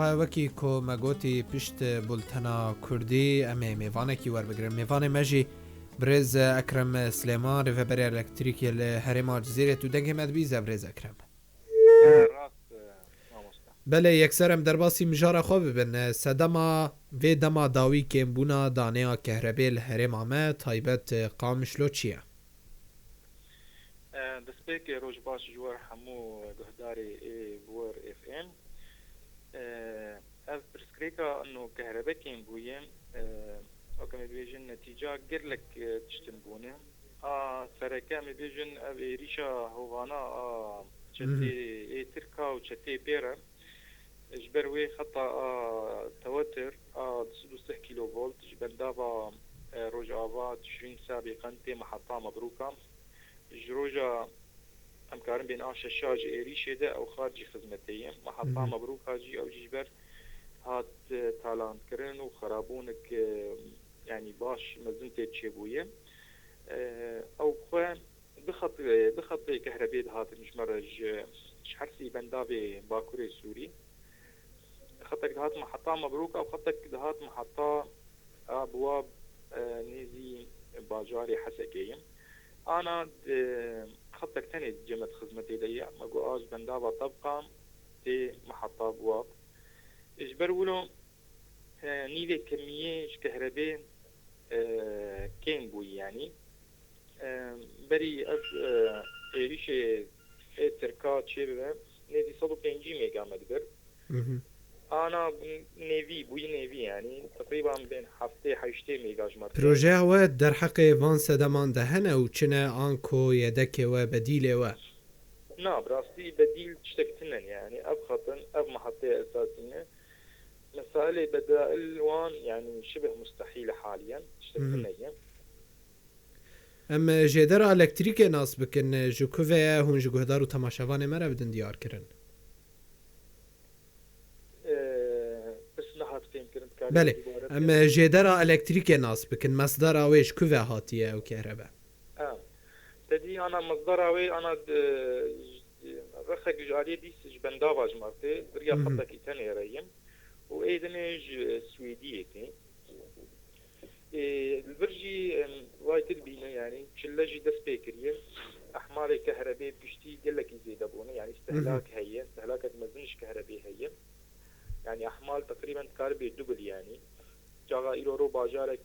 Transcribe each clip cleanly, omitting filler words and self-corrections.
ڕێڤای وەکی کۆمەگۆتی پشت بولتەنا کوردی ئەمێ میێوانێکی وەربگرن میێوانێ مەژی برێز ئەکرەم سلێمان ڕێڤەبەری ئەلەکتریکی لە هەرێما جزیرێت و دەنگێمەت بیزە برێز ئەکرەم بەلێ یەکسەرم دەرباسی مژارە خۆ ببن سەدەما vê dema dawî kêmbûna daneya kehrebê li herêma me taybet qamişlo çi ye destpêkê roj baş ji wir hemû guhdarê êwar FM ev pirsgirêka no kehrebe kêmbûyê wek em bêjin netîca gelek tiştin bûne a sereke em bêjin ev êrîşa hovana a çetê êtirka û çetê pêre ji ber wê xeta a tewetir a 2 kV ji bendava Rojava tişrîn sabîqan tê meheta mebrûka ji roja em karin bên a şeşa ji êrîşê de ew xar cî xizmetê ye meheta mebrûka jî ew ji ber hat talandkirin û xerabûnik yani baş mezin tê çêbûye ew xwe bi xetê kehrebê dihatin ji me re ji hersî bendavê Bakurê Sûrî خطك دهات محطة مبروك أو خطك دهات محطة أبواب نيزي باجاري حسكية أنا خطك تاني جمت خدمتي لي مقو آج بندابة طبقة تي محطة أبواب إجبر ولو نيلي كمية كهرباء كين بوي يعني بري أف إيريشي تركات شيبه نيزي 150 ميجا مدبر أنا نيفي بوي نيفي يعني تقريبا بين هفته 8 ميجا جمر بروژه و در حق وان سدمان دهنه و چنه آنکو یدکه و بدیله و نا براستي بديل تشتكتنن يعني أب خطن أب محطة أساسية مسائل بدائل وان يعني شبه مستحيلة حاليا تشتكتنن ام جدر الکتریک ناس بکن جو کوه هون جو گهدار و تماشاوان مره بدن دیار کرن بله ام جدر الکتریک ناس بکن مصدر اویش کوه هاتیه او کهرباء تدي انا مصدر اوي انا رخك جاريه دي بندافاج مرتي بريا خطك تاني ريم وايدنج سويديتي البرجي وايت البينا يعني شلجي دس بيكريه احمال كهرباء بشتي قال لك يزيد ابونا يعني استهلاك هي استهلاك مزنش كهرباء هي يعني احمال تقريبا تقارب الدبل يعني جاغا ايرو باجارك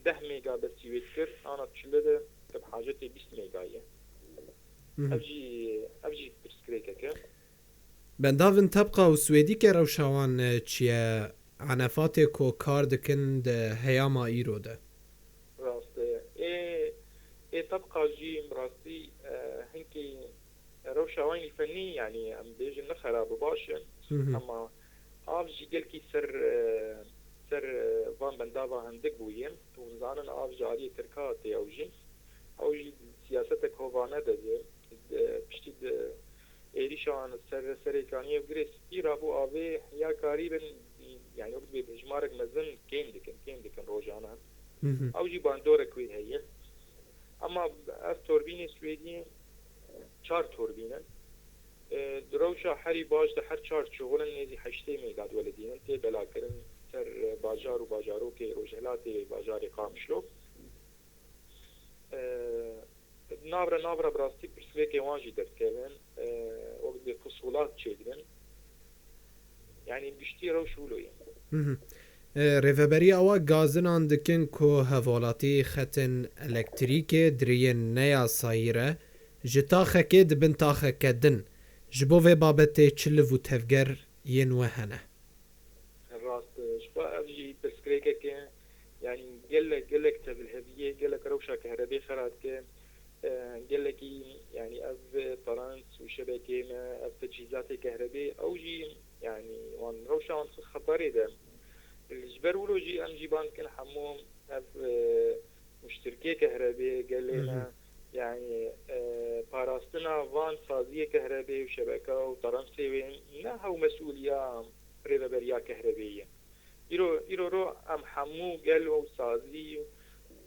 10 ميجا بس يذكر انا تشلده بحاجتي 20 ميجا ابجي برسكريكك بندافن تبقى وسويدي كروشاوان تشيا عنفات كو كاردكن ده هياما ايرو ده راست اي تبقى جي راستي هنكي روشاوان الفني يعني ام بيجي نخرب باشا اما آفجی گل کی سر وان بنداوا هندک بویم تو زانن آفج عالی ترکات اوجی سیاست کوانه ده پشتی ایریشان سر کانی گریس ایرابو آوی یا قریبا يعني وقت بجمارك مزن كين دكن روجانا اوجي باندورة كوي هي اما از توربين سويدي 4 توربين دروشا حري باش ده هر 4 شغل نيزي 8 ميجا ولدين تي بلا كرن سر باجار وباجارو كي روجلاتي باجاري قامشلو نابرا براستي برسويكي وانجي دركبن وقت بفصولات تشيدن يعني بشتي روش ولوين ریفبری آوا گازنان دکن کو هوالاتی خطن الکتریک درین نیا سایره جتاخه که دبن تاخه کدن جبو و بابت چلو و تفگر ین وهنه راست شبا افجي بسكريكه که يعني قلك تبالهبيه قلك روشة كهربية خرات که قلك يعني اف طرانس وشبكة ما اف تجهيزات كهربية او جي يعني وان روشة وان خطري ده الجبر ولو جي ام جي بانكن حموم اف مشتركة كهربية قال لنا يعني باراستنا وان سازية كهربية وشبكة وطرنسي وين لا هو مسؤولية ريفبريا كهربية إيرو رو ام حمو قالوا سازي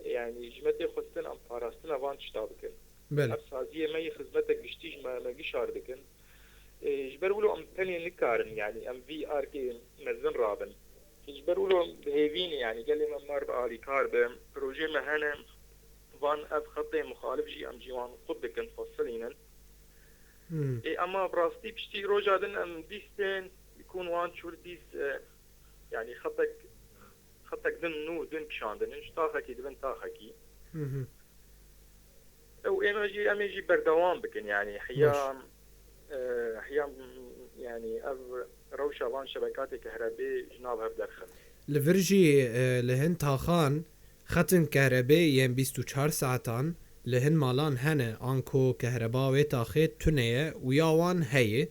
يعني جمتي خستن ام باراستنا وان تشتابكن بله سازية ما خدمتك بشتيج ما قشار بكن جبروا له ام ثاني نكارن يعني ام في ار كي مزن رابن جبروا له هيفين يعني قال لي ممر بالي كارب بروجي مهنا فان اف خطي مخالف جي ام جيوان قد كان فصلينا اما براستي بشتي روجادن ام ديستين يكون وان شور ديس يعني خطك دن نو دن بشاندن انش تاخكي دبن تاخكي او اميجي بردوام بكن يعني حيام يعني اف روشة وان شبكات كهرباء جنابها بدرخل لفرجي لهن تاخان ختن كهرباء ين 24 ساعتان لهن مالان هنه انكو كهرباء و تاخي تونيه وياوان هي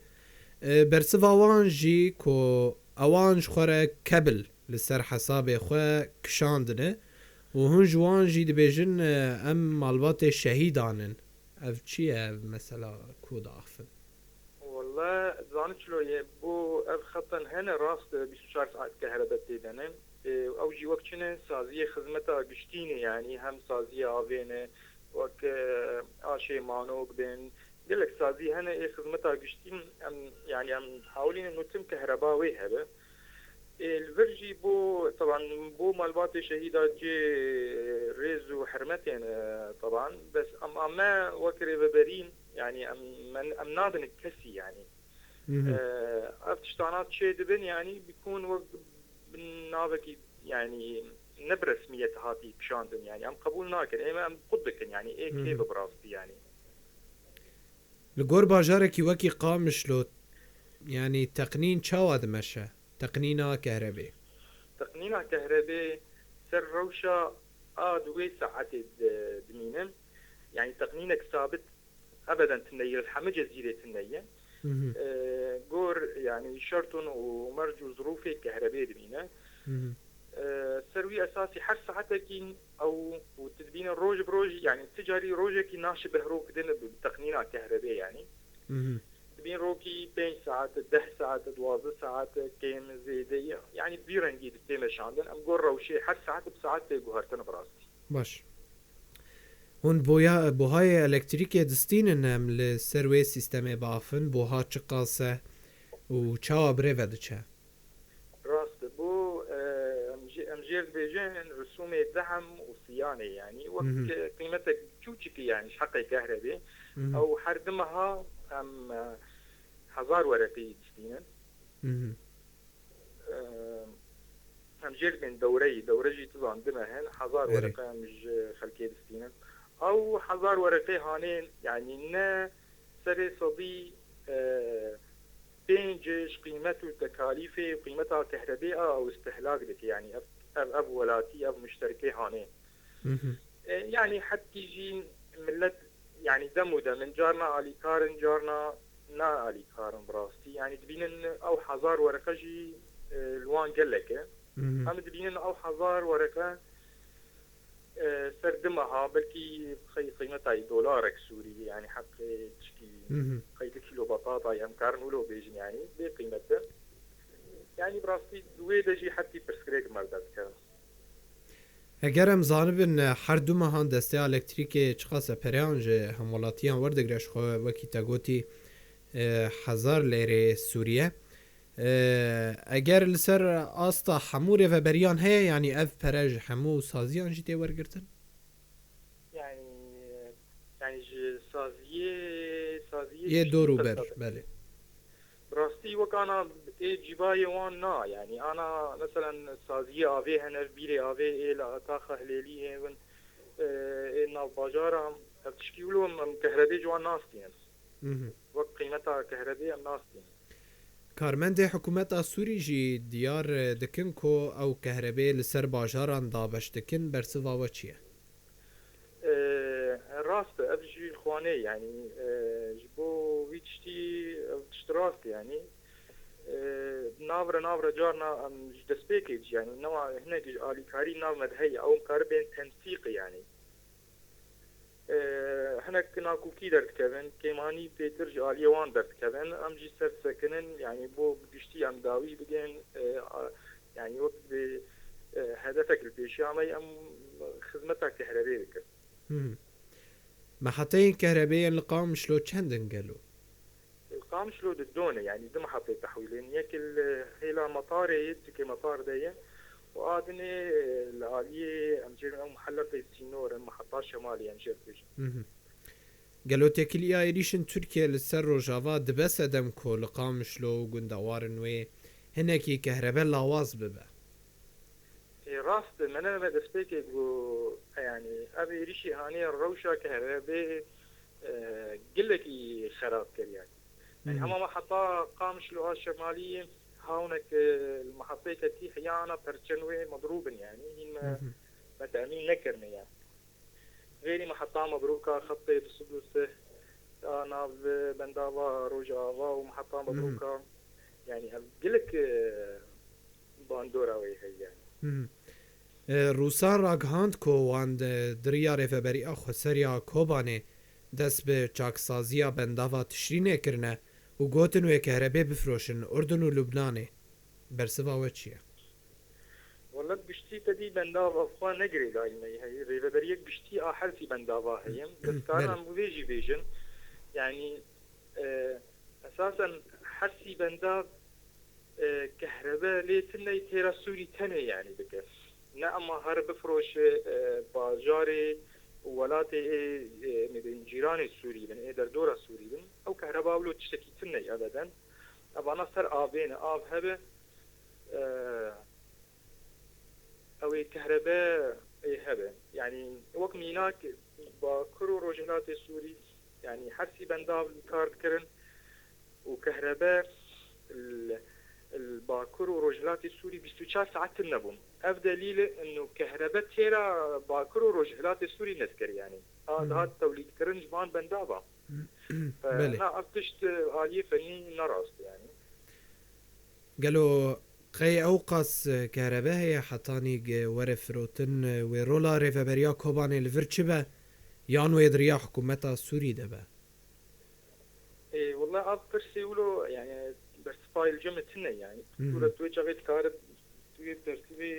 برسوا وان جي كو اوانج خوره كبل لسر حساب خو كشاندنه وهن جوان جي دبيجن ام مالبات شهيدانن اف چيه مثلا كود اخفن والله زانت شلو يبو اف خطن هنا راست 24 ساعت كهرباء تيدنن او جي وقتنا سازيه خدمتها قشتيني يعني هم سازيه آوينه وك آشي مانوك بين قلك سازيه هنا ايه خدمتها قشتين ام يعني ام حاولين انه تم كهرباوي هذا الفرجي بو طبعا بو مالبات شهيدات جي ريز وحرمتين طبعا بس اما وكري ببرين يعني ام نادن الكسي يعني افتشتانات شي دبن يعني بيكون وقت بالنابكي يعني نبرسمية هاتي بشاندن يعني ام قبول ناكن اما ام قدكن يعني ايه كيف براستي يعني لگور باجارکی وکی قامش لو يعني تقنين چاواد مشى تقنينا كهرباء تقنينا كهرباء سر روشة دوي ساعات دمينن يعني تقنينك ثابت ابدا تنير الحمى جزيرة تنية قور يعني شرطن ومرجو ظروفي كهرباء دمينه سروي اساسي حر ساعتكين او وتدبين الروج بروج يعني تجاري روجك ناشبه روك دين بالتقنينه كهرباء يعني تبين روكي 5 ساعات 10 ساعات 12 ساعات كيم زيديه يعني بيرنجي دتيم شاندن ام قول روشي حر ساعات بساعات جوهرتن براستي باش هون بويا بوهاي الكتريكيه دستين ام لسروي سيستم بافن بوها چقاسه و چاوا بريفا دچه راست بو امجير بيجين رسومي دعم وصيانه يعني وقت قيمتك تشوتشكي يعني حقي كهرباء او حردمها ام 1000 ورقي دستينا امجير بين دورجي تظن دمهن 1000 ورقه مش خلكي دستينا او 1000 ورقه هانين يعني نا سري صدي بينجش قيمته تكاليفه وقيمتها كهرباء او استهلاك دك يعني اب ولاتي اب مشتركي هانين يعني حتى يجي ملت يعني دم من جارنا الي كارن جارنا نا الي كارن براستي يعني تبين او 1000 ورقه جي الوان قلك هم تبين او 1000 ورقه سردمها بلكي قيمتها دولارك سوري يعني حق تشكي قيد كيلو بطاطا يم كارنولو بيجن يعني بقيمته يعني براستي دوي دجي حتى برسكريك مردات كان اگرم زانبن هر دو مهان دسته الکتریک چقاسه پریانج همولاتیان وردگرش خو وکی تاگوتی 1000 لیره سوریه اگر لسر آستا حموره و بریان هیا يعني اف پرج حمو سازیان جیده ورگرتن يعني سازیه یه دورو بر بله براستي وكانا جباي وان نا يعني انا مثلا سازيه افي هنا بيري افي الى تاخه هليلي هن ان باجارا تشكيلو من كهرباء جوان ناستين وقت قيمتها كهرباء ناستين کارمند حکومت سوری جی دیار دکن کو او کهرباء لسر باجاران دابش دکن برسوا و چیه راست افجي الخواني يعني جبو ويتشتي تشتراست يعني نافرة جارنا دسبيكيج يعني نوع هنا آلي كاري ناف مدهي او مقاربين تنسيق يعني هنا كنا كوكي درت كذن كيماني بيترج آلي وان درت كذن ام جي سر سكنن يعني بو بقشتي ام داوي بجين يعني وقت هدفك البيشامي ام خدمتك كهرباء بك محطين كهربائية القام شلو چندن قالوا قامشلو الدونه يعني دم حطيت تحويلين ياك هيلا مطار يدك مطار دايه وادني الاليه امجير او محلة السينور المحطات الشماليه امجير گلوتکلی ایریشن ترکیه لسر روجاوا دبس ادم کو لقامشلو و گندوارن وی هنکی كهرباء لاواز ببه راست من انا بدفتك يعني ابي ريشي هاني الروشه كهرباء قلك خراب كريان يعني هما محطة قامشلو الشماليه هاونك المحطه كتي حيانا برشنوي مضروبا يعني ما تامين نكرنا يعني غيري محطة مبروكة خطي في السدوسة أنا بنداوا روجاوا ومحطة مبروكة يعني قلك باندورا وي هي يعني روسان راگهاند کو واند دریا رفبری اخو سریا کوبانه دست به چاکسازیا بنداوا تشرینه کرنه و گوتن و کهربه بفروشن اردن و لبنانه برسوا و چیه؟ والله بشتي تدي بنداوا اخوا نقري دايما هي ريفبريك بشتي حرفي بنداوا هي بس كان موديجي فيجن يعني اساسا حرفي بنداv كهرباء ليتنا تيرا سوري تنه يعني بك نعم هرب فروش باجاري ولاتي من جيران السوري من ايدر دورا سوري من او كهرباء ولو تشتكي تنه ابدا ابا نصر ابين اب هبه او كهرباء هبه يعني وقت ميناك باكرو روجلات السوري يعني حسي بنداب الكارد كرن وكهرباء الباكر وروجلات السوري 24 ساعة النبوم اف دليل انه كهرباء تيرا باكر وروجلات السوري نذكر يعني هذا توليد كرن جبان بندابا فانا افتشت آلية فني نراست يعني قالوا قي اوقاس كهرباء هي حطاني ورف روتن ورولا ريفبريا كوباني الفرتشبه يان ويدريا حكومتها السوري دبا اي والله افكر سيولو يعني برسباي الجمتنا يعني صورة توجه غير كارب توجه ترتيبي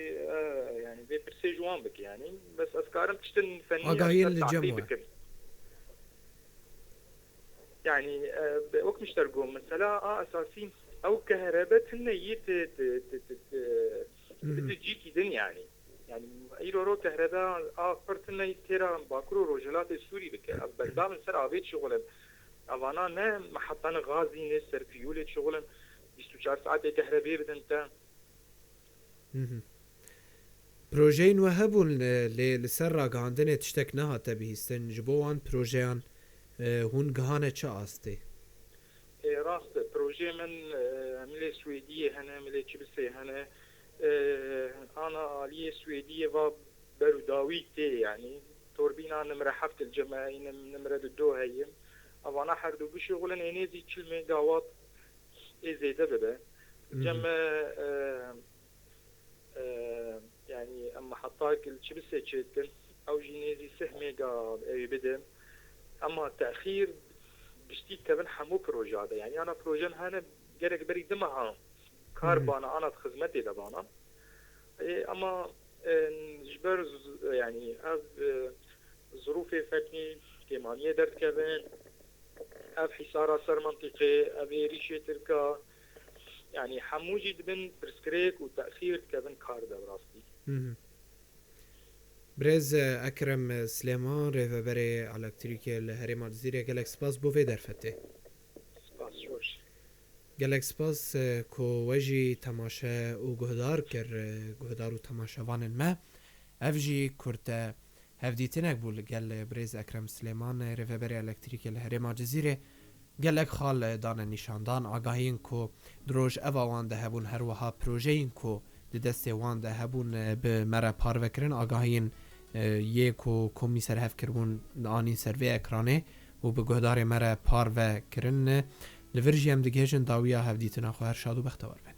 يعني بي برسي جوان بك يعني بس افكارم تشتن فنية اقايل للجموع يعني وقت مشترقون مثلا اساسي او كهرباء تنيت بتجيكي دن يعني ايرو كهرباء فرتنا تيرا باكرو روجلات السوري بك بندام سر ابيت شغل اوانا نه محطان غازي نه سرفيول شغل 24 ساعه كهرباء بدنتا بروجين وهبون لسر راگاندن تشتك نها تبهستن جبوان بروجيان هون گهانه چه آسته راست بروجي من ملي سويدية هنا ملي تشبسي هنا انا آلية سويدية و بروداوي تي يعني توربينا نمرة حفت الجماعي نمرة دو هاي اوانا حردو بشغلن انيزي 40 ميجا وات زيادة بدا جمع يعني اما حطاك الشبسة تشيتن او جينيزي 6 ميجا بدا اما تأخير بشتي كمان حمو بروجا هذا يعني انا بروجن هنا جرك بري دمها كاربانا انا خدمتي دبانا اما جبر يعني اف ظروفي فتني كمانية درد كمان اف حصارة سر منطقي اف ريشة تركا يعني حمو جد بن برسكريك وتأخير كمان كار دبراستي برز اكرم سليمان ريفبري الكتريكي الهرم الجزيرة قالك سباس بو في درفته سباس شوش قالك سباس كو وجي تماشا و گهدار كر گهدار و تماشا وان ما افجي كورتا هفديتنك بول قال برز اكرم سليمان ريفبري الكتريكي الهرم الجزيرة قالك خال دان نشاندان آگاهين كو دروج اوا وان ده هبون هر وها پروژين كو دسته وان ده هبون بمرا پاروکرن آگاهين یکو کمیسر هف کربون آنی سروی اکرانه و به گهدار مرا پارو کرن لورجی هم دگهجن داویا هف دیتنا خواه هر شاد و بختوار بن